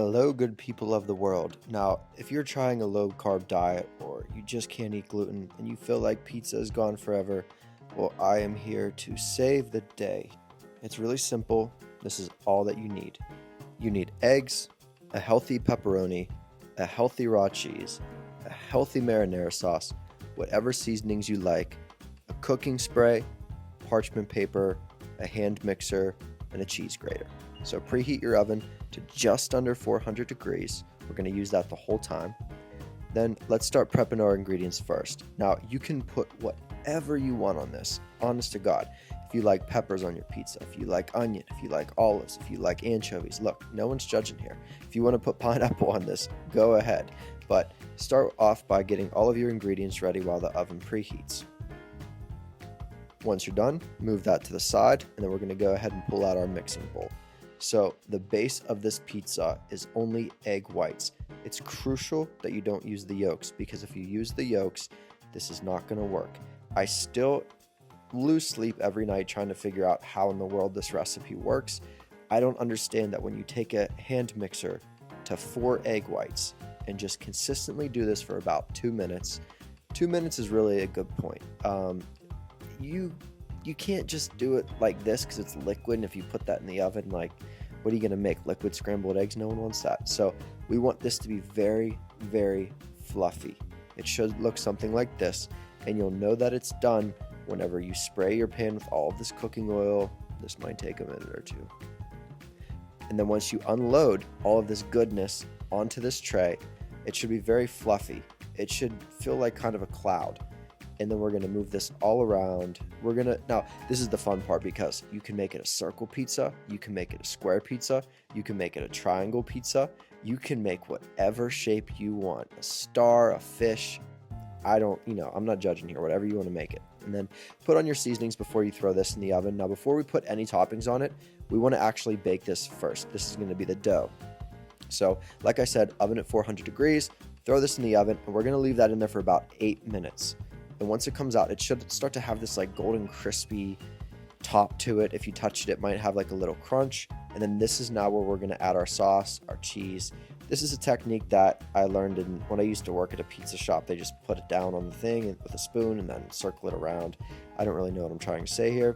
Hello, good people of the world. Now, if you're trying a low-carb diet or you just can't eat gluten and you feel like pizza is gone forever, well, I am here to save the day. It's really simple. This is all that you need. You need eggs, a healthy pepperoni, a healthy raw cheese, a healthy marinara sauce, whatever seasonings you like, a cooking spray, parchment paper, a hand mixer, and a cheese grater. So preheat your oven to just under 400 degrees. We're going to use that the whole time. Then let's start prepping our ingredients first. Now, you can put whatever you want on this, honest to God. If you like peppers on your pizza, if you like onion, if you like olives, if you like anchovies, look, no one's judging here. If you want to put pineapple on this, go ahead. But start off by getting all of your ingredients ready while the oven preheats. Once you're done, move that to the side, and then we're going to go ahead and pull out our mixing bowl. So the base of this pizza is only egg whites. It's crucial that you don't use the yolks, because if you use the yolks, this is not going to work. I still lose sleep every night trying to figure out how in the world this recipe works. I don't understand that when you take a hand mixer to 4 egg whites and just consistently do this for about 2 minutes. 2 minutes is really a good point. You can't just do it like this because it's liquid, and if you put that in the oven, like, what are you going to make? Liquid scrambled eggs? No one wants that. So we want this to be very, very fluffy. It should look something like this, and you'll know that it's done whenever you spray your pan with all of this cooking oil. This might take a minute or two. And then once you unload all of this goodness onto this tray, it should be very fluffy. It should feel like kind of a cloud. And then we're going to move this all around. Now, this is the fun part, because you can make it a circle pizza, you can make it a square pizza, you can make it a triangle pizza, you can make whatever shape you want, a star, a fish. I'm not judging here, whatever you want to make it. And then put on your seasonings before you throw this in the oven. Now, before we put any toppings on it, we want to actually bake this first. This is going to be the dough. So, like I said, oven at 400 degrees, throw this in the oven, and we're going to leave that in there for about 8 minutes. And once it comes out, it should start to have this like golden crispy top to it. If you touch it, it might have like a little crunch. And then this is now where we're going to add our sauce, our cheese. This is a technique that I learned when I used to work at a pizza shop. They just put it down on the thing with a spoon and then circle it around. I don't really know what I'm trying to say here.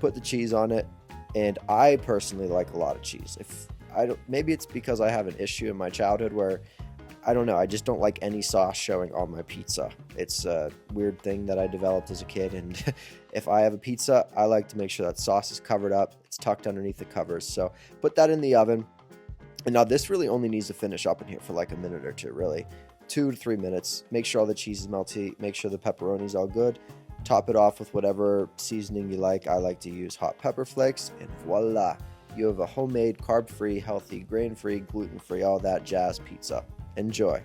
Put the cheese on it, and I personally like a lot of cheese. Maybe it's because I have an issue in my childhood where I just don't like any sauce showing on my pizza. It's a weird thing that I developed as a kid, and if I have a pizza, I like to make sure that sauce is covered up, it's tucked underneath the covers. So put that in the oven, and now this really only needs to finish up in here for like a minute or two, really. 2 to 3 minutes. Make sure all the cheese is melty, make sure the pepperoni's all good. Top it off with whatever seasoning you like. I like to use hot pepper flakes, and voila, you have a homemade, carb-free, healthy, grain-free, gluten-free, all that jazz pizza. Enjoy.